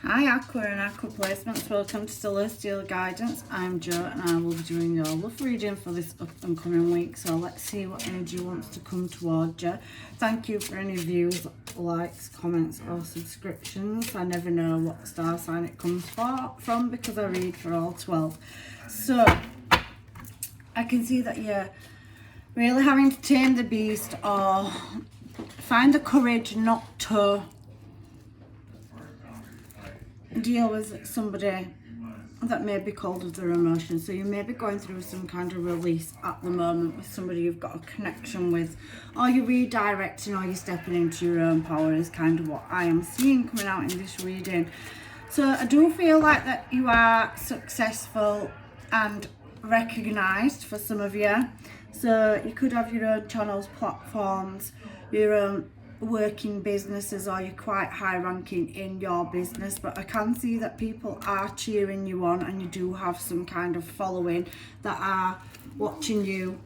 Hi Aqua and Aqua Placements, welcome to Celestial Guidance. I'm Jo and I will be doing your love reading for this up and coming week. So let's see what energy wants to come towards you. Thank you for any views, likes, comments or subscriptions. I never know what star sign it comes from because I read for all 12. So I can see that you're really having to tame the beast or find the courage not to deal with somebody that may be cold of their emotions. So you may be going through some kind of release at the moment with somebody you've got a connection with, or you're redirecting, or you're stepping into your own power is kind of what I am seeing coming out in this reading. So I do feel like that you are successful and recognised for some of you. So you could have your own channels, platforms, your own working businesses, or you're quite high ranking in your business, but I can see that people are cheering you on and you do have some kind of following that are watching you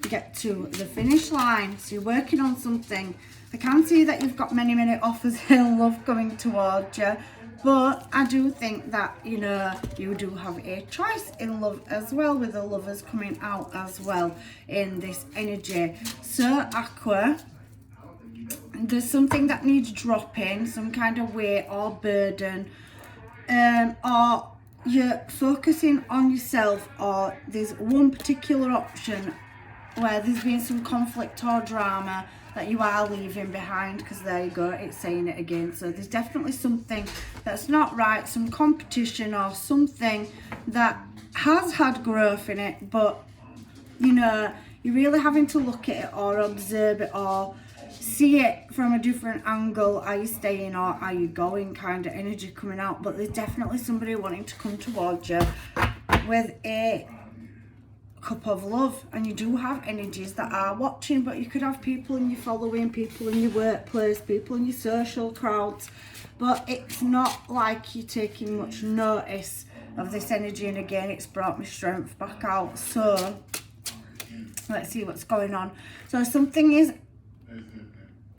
get to the finish line. So you're working on something. I can see that you've got many offers in love coming towards you, but I do think that you do have a choice in love as well, with the lovers coming out as well in this energy. So Aqua, there's something that needs dropping, some kind of weight or burden, or you're focusing on yourself, or there's one particular option where there's been some conflict or drama that you are leaving behind, because there you go, it's saying it again. So there's definitely something that's not right, some competition or something that has had growth in it, but you're really having to look at it or observe it or see it from a different angle. Are you staying or are you going kind of energy coming out? But there's definitely somebody wanting to come towards you with a cup of love, and you do have energies that are watching, but you could have people in your following, people in your workplace, people in your social crowds, but it's not like you're taking much notice of this energy. And again, it's brought my strength back out. So let's see what's going on. So something is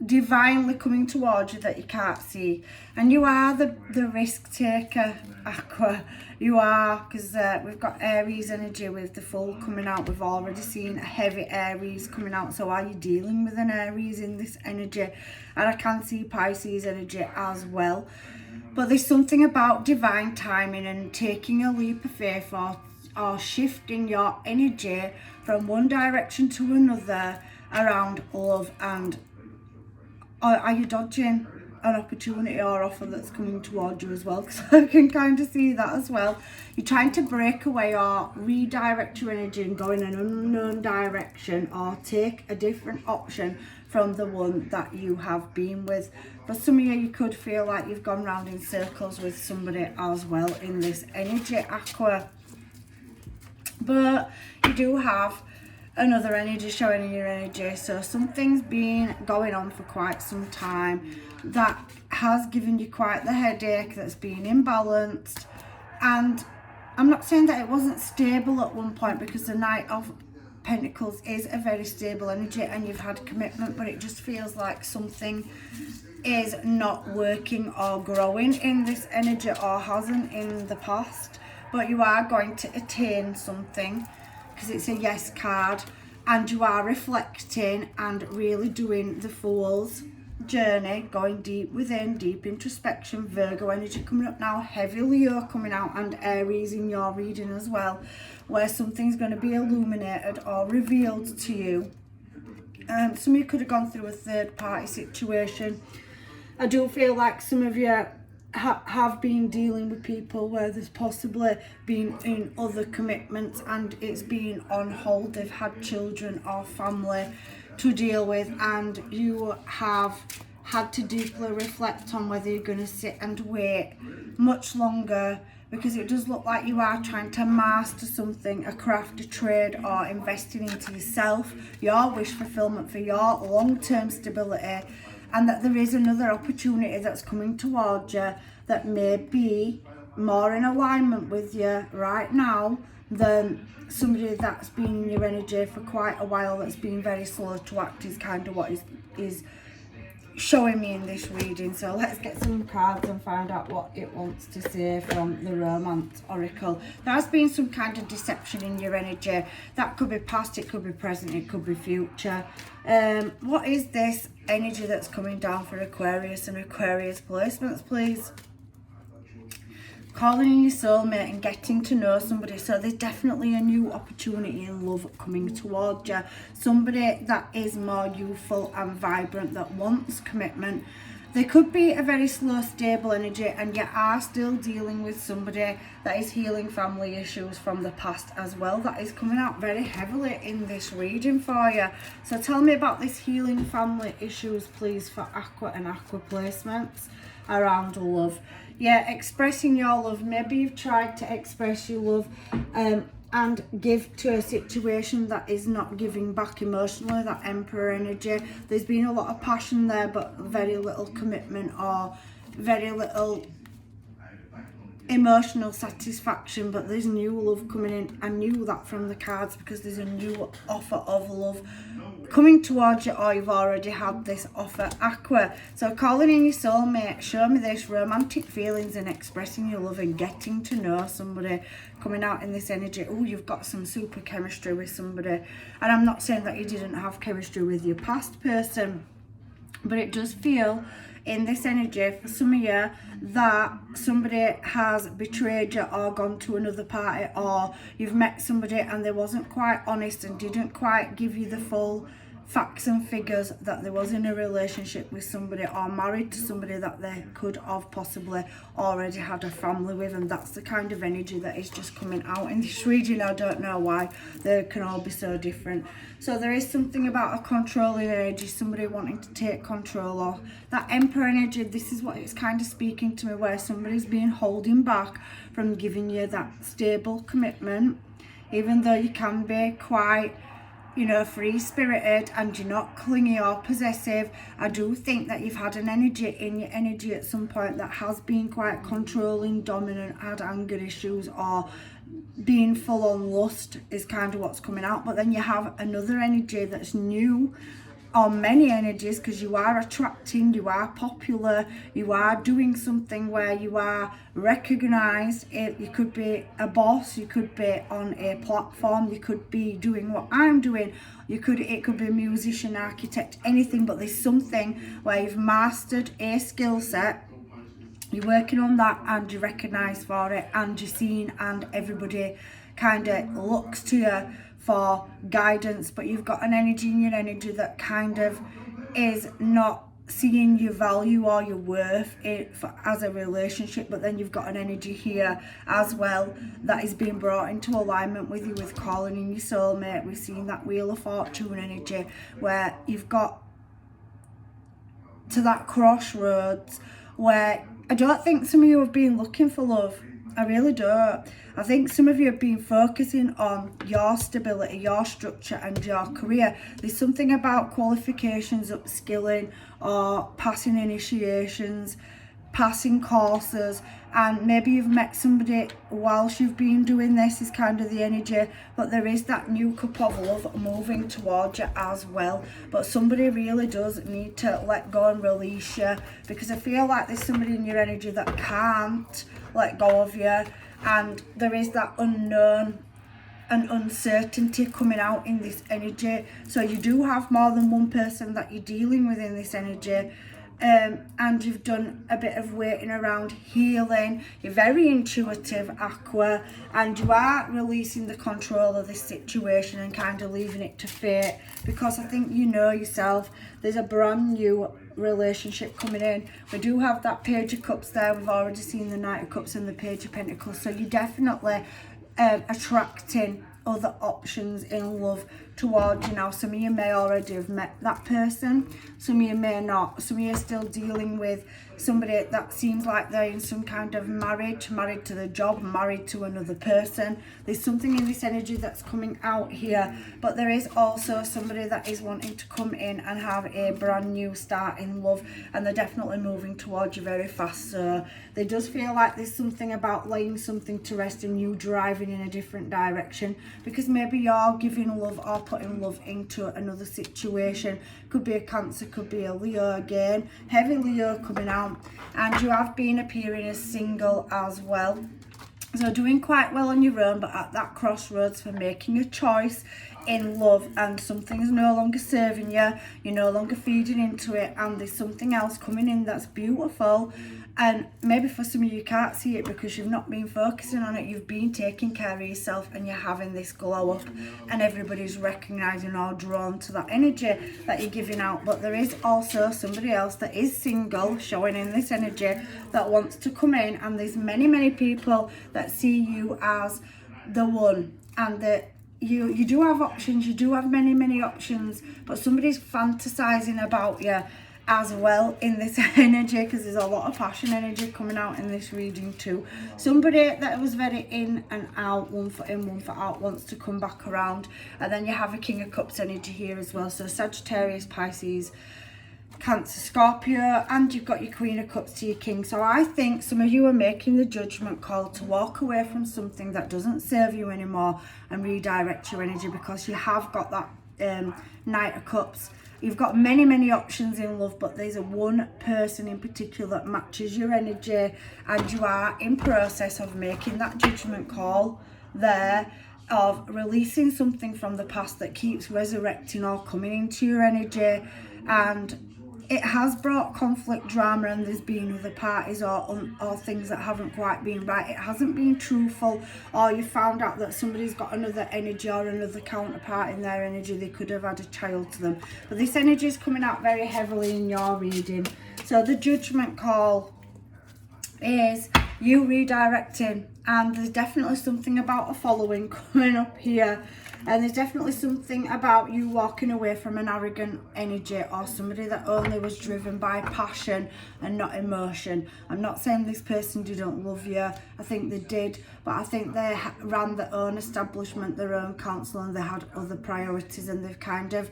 divinely coming towards you that you can't see, and you are the risk taker, Aqua. You are, because we've got Aries energy with the full coming out. We've already seen a heavy Aries coming out. So are you dealing with an Aries in this energy? And I can see Pisces energy as well. But there's something about divine timing and taking a leap of faith, or shifting your energy from one direction to another around love. And are you dodging an opportunity or offer that's coming towards you as well? Because I can kind of see that as well. You're trying to break away or redirect your energy and go in an unknown direction, or take a different option from the one that you have been with. For some of you, you could feel like you've gone round in circles with somebody as well in this energy, Aqua. But you do have another energy showing in your energy. So something's been going on for quite some time that has given you quite the headache, that's been imbalanced. And I'm not saying that it wasn't stable at one point, because the Knight of Pentacles is a very stable energy and you've had commitment, but it just feels like something is not working or growing in this energy, or hasn't in the past. But you are going to attain something, because it's a yes card, and you are reflecting and really doing the Fool's journey, going deep within, deep introspection. Virgo energy coming up now, heavy Leo coming out, and Aries in your reading as well, where something's going to be illuminated or revealed to you. Some of you could have gone through a third party situation. I do feel like some of you have been dealing with people where there's possibly been in other commitments and it's been on hold. They've had children or family to deal with, and you have had to deeply reflect on whether you're going to sit and wait much longer, because it does look like you are trying to master something, a craft, a trade, or investing into yourself, your wish fulfillment for your long-term stability. And that there is another opportunity that's coming towards you that may be more in alignment with you right now than somebody that's been in your energy for quite a while, that's been very slow to act, is kind of what is showing me in this reading. So let's get some cards and find out what it wants to say from the Romance Oracle. There has been some kind of deception in your energy. That could be past, it could be present, it could be future. What is this energy that's coming down for Aquarius and Aquarius placements, please? Calling in your soulmate and getting to know somebody. So there's definitely a new opportunity in love coming towards you. Somebody that is more youthful and vibrant, that wants commitment. There could be a very slow, stable energy, and you are still dealing with somebody that is healing family issues from the past as well. That is coming out very heavily in this reading for you. So tell me about this healing family issues, please, for Aqua and Aqua placements around love. Yeah, expressing your love. Maybe you've tried to express your love and give to a situation that is not giving back emotionally, that Emperor energy. There's been a lot of passion there, but very little commitment or very little emotional satisfaction. But there's new love coming in. I knew that from the cards, because there's a new offer of love coming towards you, or you've already had this offer, Aqua. So calling in your soulmate, show me this, romantic feelings and expressing your love and getting to know somebody coming out in this energy. Oh, you've got some super chemistry with somebody. And I'm not saying that you didn't have chemistry with your past person, but it does feel in this energy for some of you that somebody has betrayed you or gone to another party, or you've met somebody and they wasn't quite honest and didn't quite give you the full facts and figures that there was in a relationship with somebody, or married to somebody that they could have possibly already had a family with. And that's the kind of energy that is just coming out in this reading. I don't know why they can all be so different. So there is something about a controlling energy, somebody wanting to take control of that Emperor energy. This is what it's kind of speaking to me, where somebody's being holding back from giving you that stable commitment, even though you can be quite, you know, free-spirited and you're not clingy or possessive. I do think that you've had an energy in your energy at some point that has been quite controlling, dominant, had anger issues, or being full on lust is kind of what's coming out. But then you have another energy that's new, or many energies, because you are attracting, you are popular, you are doing something where you are recognized. You could be a boss, you could be on a platform, you could be doing what I'm doing, it could be a musician, architect, anything. But there's something where you've mastered a skill set, you're working on that, and you're recognized for it, and you're seen, and everybody kind of looks to you for guidance. But you've got an energy in your energy that kind of is not seeing your value or your worth as a relationship. But then you've got an energy here as well that is being brought into alignment with you, with calling in your soulmate. We've seen that Wheel of Fortune energy, where you've got to that crossroads where I don't think some of you have been looking for love. I really don't. I think some of you have been focusing on your stability, your structure and your career. There's something about qualifications, upskilling, or passing initiations, passing courses, and maybe you've met somebody whilst you've been doing this, is kind of the energy. But there is that new cup of love moving towards you as well. But somebody really does need to let go and release you, because I feel like there's somebody in your energy that can't let go of you, and there is that unknown and uncertainty coming out in this energy. So you do have more than one person that you're dealing with in this energy. And you've done a bit of waiting around, healing. You're very intuitive, Aqua, and you are releasing the control of this situation and kind of leaving it to fate, because I think you know yourself. There's a brand new relationship coming in. We do have that Page of Cups there. We've already seen the Knight of Cups and the Page of Pentacles. So you're definitely attracting other options in love towards you now. Some of you may already have met that person, some of you may not. Some of you are still dealing with somebody that seems like they're in some kind of marriage, married to the job, married to another person. There's something in this energy that's coming out here, but there is also somebody that is wanting to come in and have a brand new start in love, and they're definitely moving towards you very fast. So they does feel like there's something about laying something to rest and you driving in a different direction, because maybe you're giving love or putting love into another situation. Could be a Cancer, could be a Leo again, heavy Leo coming out. And you have been appearing as single as well. So doing quite well on your own, but at that crossroads for making a choice in love, and something's no longer serving you, you're no longer feeding into it, and there's something else coming in that's beautiful. And maybe for some of you can't see it because you've not been focusing on it, you've been taking care of yourself, and you're having this glow up, and everybody's recognizing or drawn to that energy that you're giving out. But there is also somebody else that is single showing in this energy that wants to come in, and there's many people that see you as the one, and that you do have options, you do have many options, but somebody's fantasizing about you as well in this energy, because there's a lot of passion energy coming out in this reading too. Somebody that was very in and out, one foot in, one foot out, wants to come back around. And then you have a King of Cups energy here as well. So Sagittarius, Pisces, Cancer, Scorpio, and you've got your Queen of Cups to your King. So I think some of you are making the judgment call to walk away from something that doesn't serve you anymore and redirect your energy, because you have got that Knight of Cups. You've got many options in love, but there's a one person in particular that matches your energy, and you are in process of making that judgment call there, of releasing something from the past that keeps resurrecting or coming into your energy. And it has brought conflict, drama, and there's been other parties or things that haven't quite been right. It hasn't been truthful, or you found out that somebody's got another energy or another counterpart in their energy. They could have had a child to them. But this energy is coming out very heavily in your reading. So the judgment call is you redirecting, and there's definitely something about a following coming up here. And there's definitely something about you walking away from an arrogant energy, or somebody that only was driven by passion and not emotion. I'm not saying this person didn't love you. I think they did, but I think they ran their own establishment, their own council, and they had other priorities, and they've kind of,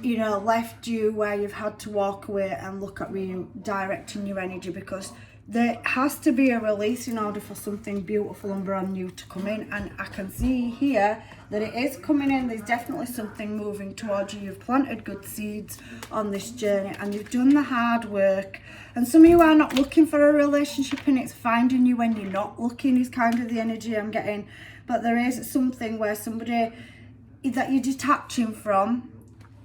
you know, left you where you've had to walk away and look at redirecting your energy, because there has to be a release in order for something beautiful and brand new to come in. And I can see here that it is coming in. There's definitely something moving towards you. You've planted good seeds on this journey, and you've done the hard work. And some of you are not looking for a relationship, and it's finding you when you're not looking is kind of the energy I'm getting. But there is something where somebody that you're detaching from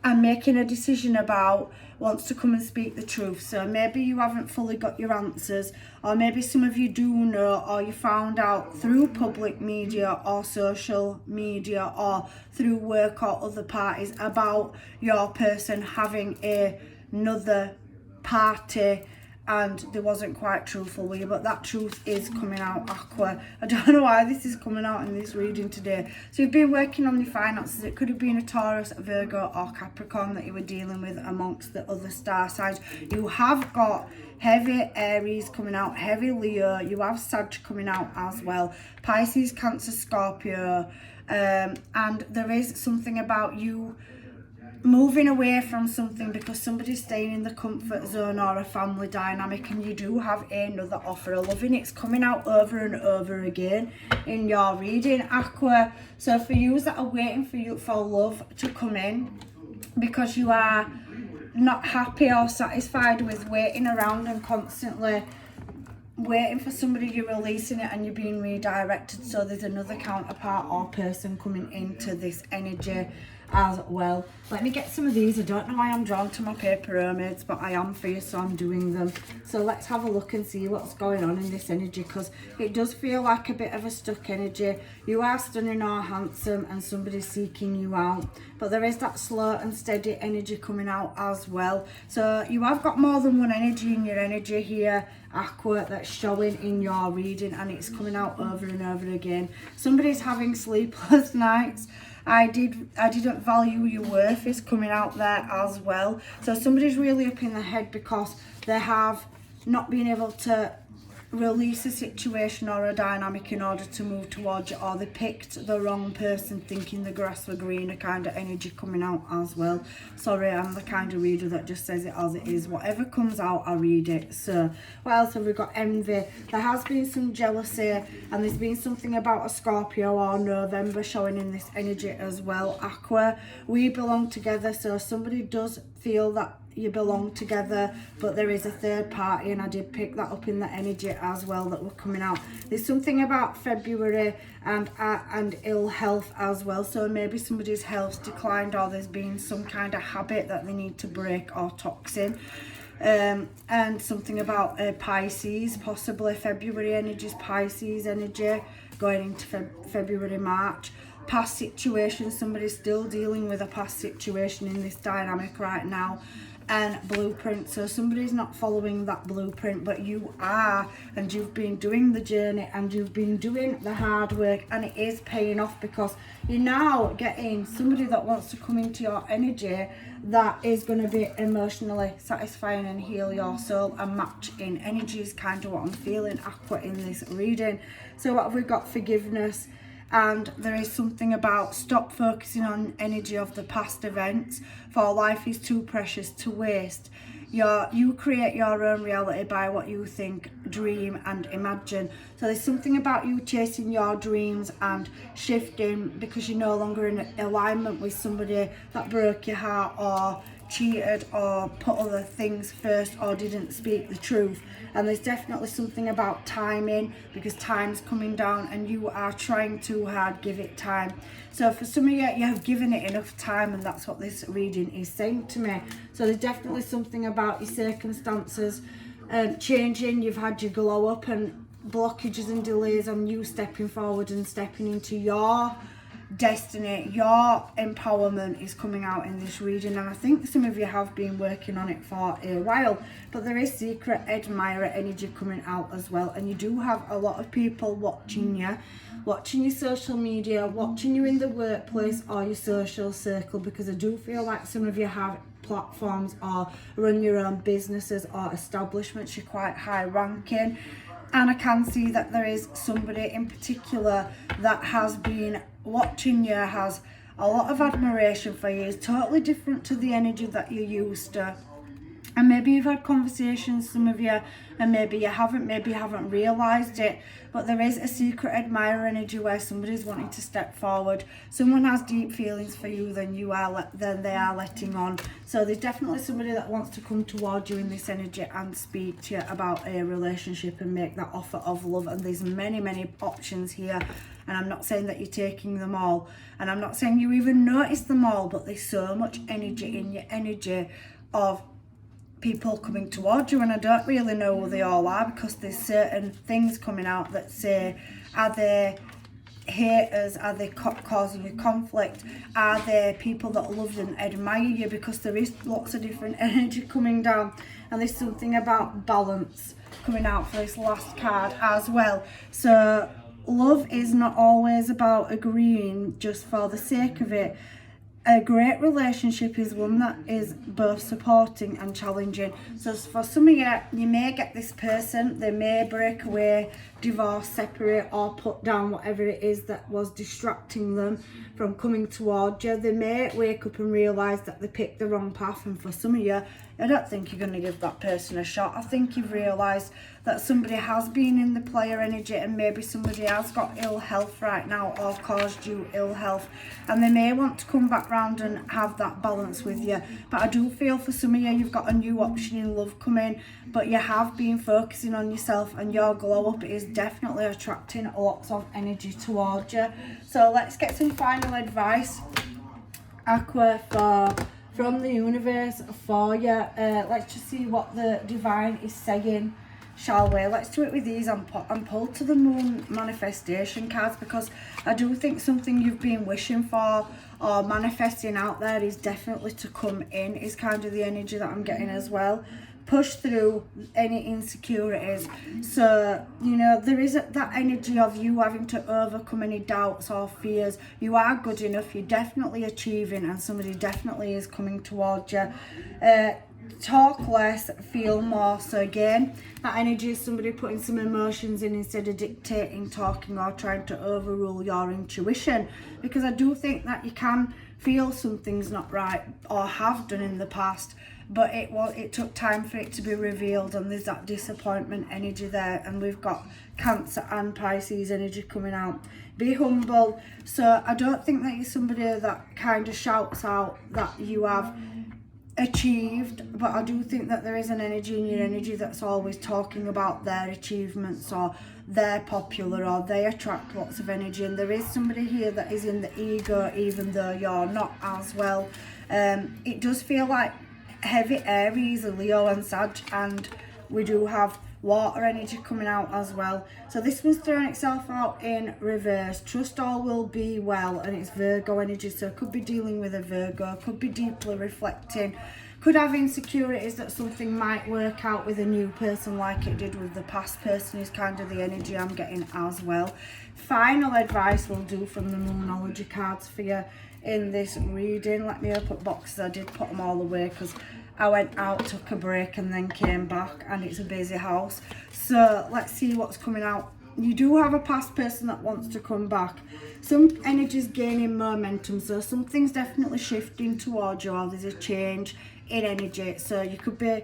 and making a decision about wants to come and speak the truth. So maybe you haven't fully got your answers, or maybe some of you do know, or you found out through public media or social media or through work or other parties about your person having another party, and they wasn't quite truthful with you. But that truth is coming out, Aqua. I don't know why this is coming out in this reading today. So you've been working on your finances. It could have been a Taurus, a Virgo or Capricorn that you were dealing with amongst the other star signs. You have got heavy Aries coming out, heavy Leo. You have Sag coming out as well. Pisces, Cancer, Scorpio. And there is something about you moving away from something because somebody's staying in the comfort zone or a family dynamic, and you do have another offer of loving. It's coming out over and over again in your reading, Aqua. So for you that are waiting for love to come in, because you are not happy or satisfied with waiting around and constantly waiting for somebody, you're releasing it and you're being redirected. So there's another counterpart or person coming into this energy as well. Let me get some of these. I don't know why I'm drawn to my paper mermaids, but I am for you, so I'm doing them. So let's have a look and see what's going on in this energy, because it does feel like a bit of a stuck energy. You are stunning or handsome and somebody's seeking you out, but there is that slow and steady energy coming out as well. So you have got more than one energy in your energy here, Aqua, that's showing in your reading, and it's coming out over and over again. Somebody's having sleepless nights. I didn't value your worth is coming out there as well. So somebody's really up in the head because they have not been able to release a situation or a dynamic in order to move towards you, or they picked the wrong person thinking the grass were greener kind of energy coming out as well. Sorry, I'm the kind of reader that just says it as it is. Whatever comes out, I read it. So what else have we got? Envy. There has been some jealousy, and there's been something about a Scorpio or November showing in this energy as well. Aqua, we belong together, so somebody does feel that you belong together, but there is a third party, and I did pick that up in the energy as well that were coming out. There's something about February and ill health as well, so maybe somebody's health's declined, or there's been some kind of habit that they need to break or toxin. And something about Pisces, possibly February energies, Pisces energy going into February, March. Past situation, somebody's still dealing with a past situation in this dynamic right now. And blueprint, so somebody's not following that blueprint, but you are, and you've been doing the journey and you've been doing the hard work, and it is paying off, because you're now getting somebody that wants to come into your energy that is going to be emotionally satisfying and heal your soul and match in energy is kind of what I'm feeling, Aqua, in this reading. So what have we got? Forgiveness. And there is something about stop focusing on energy of the past events, for life is too precious to waste. You create your own reality by what you think, dream and imagine. So there's something about you chasing your dreams and shifting because you're no longer in alignment with somebody that broke your heart or cheated or put other things first or didn't speak the truth. And there's definitely something about timing, because time's coming down and you are trying too hard. Give it time. So for some of you, you have given it enough time, and that's what this reading is saying to me. So there's definitely something about your circumstances changing. You've had your glow up and blockages and delays on you stepping forward and stepping into your destiny. Your empowerment is coming out in this reading, and I think some of you have been working on it for a while, but there is secret admirer energy coming out as well. And you do have a lot of people watching you, watching your social media, watching you in the workplace or your social circle, because I do feel like some of you have platforms or run your own businesses or establishments. You're quite high ranking, and I can see that there is somebody in particular that has been watching you, has a lot of admiration for you, is totally different to the energy that you're used to. And maybe you've had conversations, some of you, and maybe you haven't realised it, but there is a secret admirer energy where somebody's wanting to step forward. Someone has deep feelings for you than they are letting on. So there's definitely somebody that wants to come towards you in this energy and speak to you about a relationship and make that offer of love. And there's many options here, and I'm not saying that you're taking them all, and I'm not saying you even notice them all, but there's so much energy in your energy of people coming towards you, and I don't really know who they all are, because there's certain things coming out that say, are they haters, are they causing you conflict, are they people that love and admire you, because there is lots of different energy coming down. And there's something about balance coming out for this last card as well. So love is not always about agreeing just for the sake of it. A great relationship is one that is both supporting and challenging. So for some of you, you may get this person, they may break away, divorce, separate, or put down whatever it is that was distracting them from coming towards you. They may wake up and realise that they picked the wrong path, and for some of you, I don't think you're going to give that person a shot. I think you've realised that somebody has been in the player energy, and maybe somebody has got ill health right now or caused you ill health, and they may want to come back round and have that balance with you. But I do feel for some of you, you've got a new option in love coming, but you have been focusing on yourself, and your glow up is definitely attracting lots of energy towards you. So let's get some final advice, Aqua, from the universe for you. Let's just see what the divine is saying, shall we? Let's do it with these and pull to the moon manifestation cards, because I do think something you've been wishing for or manifesting out there is definitely to come in, is kind of the energy that I'm getting as well. Push through any insecurities. So, you know, there is that energy of you having to overcome any doubts or fears. You are good enough, you're definitely achieving, and somebody definitely is coming towards you. talk less, feel more. So again, that energy is somebody putting some emotions in instead of dictating, talking, or trying to overrule your intuition, because I do think that you can feel something's not right, or have done in the past, but it took time for it to be revealed, and there's that disappointment energy there. And we've got Cancer and Pisces energy coming out. Be humble. So I don't think that you're somebody that kind of shouts out that you have achieved, but I do think that there is an energy in your energy that's always talking about their achievements, or they're popular, or they attract lots of energy. And there is somebody here that is in the ego, even though you're not as well. It does feel like heavy Aries, Leo and Sag, and we do have water energy coming out as well. So this one's throwing itself out in reverse. Trust all will be well, and it's Virgo energy. So could be dealing with a Virgo, could be deeply reflecting, could have insecurities that something might work out with a new person like it did with the past person, is kind of the energy I'm getting as well. Final advice will do from the Moonology cards for you in this reading. Let me open boxes. I did put them all away because I went out, took a break, and then came back, and it's a busy house. So let's see what's coming out. You do have a past person that wants to come back. Some energy's gaining momentum, so something's definitely shifting towards you, or there's a change in energy. So you could be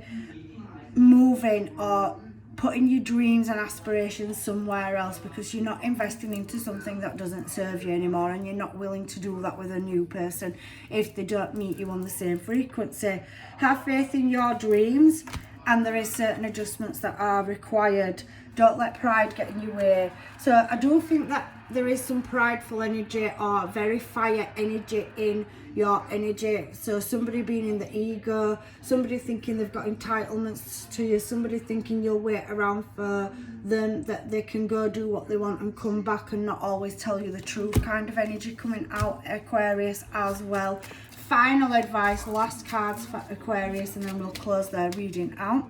moving or putting your dreams and aspirations somewhere else, because you're not investing into something that doesn't serve you anymore, and you're not willing to do that with a new person if they don't meet you on the same frequency. Have faith in your dreams, and there is certain adjustments that are required. Don't let pride get in your way. So I do think that there is some prideful energy or very fire energy in your energy. So somebody being in the ego, somebody thinking they've got entitlements to you, somebody thinking you'll wait around for them, that they can go do what they want and come back and not always tell you the truth, kind of energy coming out, Aquarius, as well. Final advice, last cards for Aquarius, and then we'll close their reading out.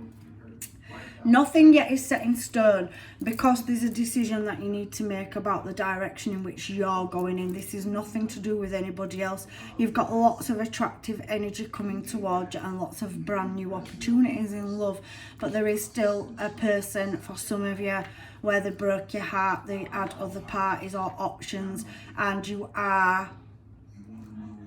Nothing yet is set in stone, because there's a decision that you need to make about the direction in which you're going in. This is nothing to do with anybody else. You've got lots of attractive energy coming towards you, and lots of brand new opportunities in love, but there is still a person for some of you where they broke your heart, they had other parties or options, and you are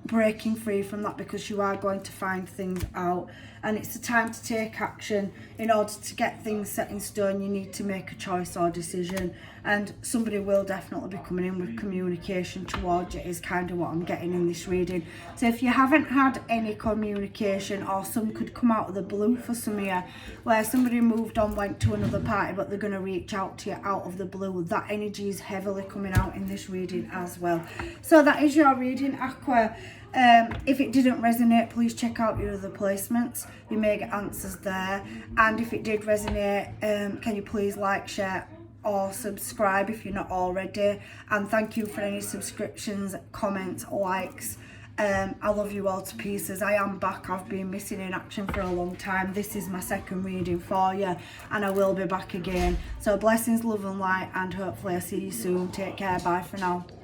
breaking free from that, because you are going to find things out, and it's the time to take action. In order to get things set in stone, you need to make a choice or decision, and somebody will definitely be coming in with communication towards you, is kind of what I'm getting in this reading. So if you haven't had any communication, or some could come out of the blue for some of you, where somebody moved on, went to another party, but they're going to reach out to you out of the blue, that energy is heavily coming out in this reading as well. So that is your reading, Aqua. If it didn't resonate, please check out your other placements. You may get answers there. And if it did resonate, can you please like, share, or subscribe if you're not already. And thank you for any subscriptions, comments, likes. I love you all to pieces. I am back. I've been missing in action for a long time. This is my second reading for you, and I will be back again. So blessings, love and light, and hopefully I see you soon. Take care. Bye for now.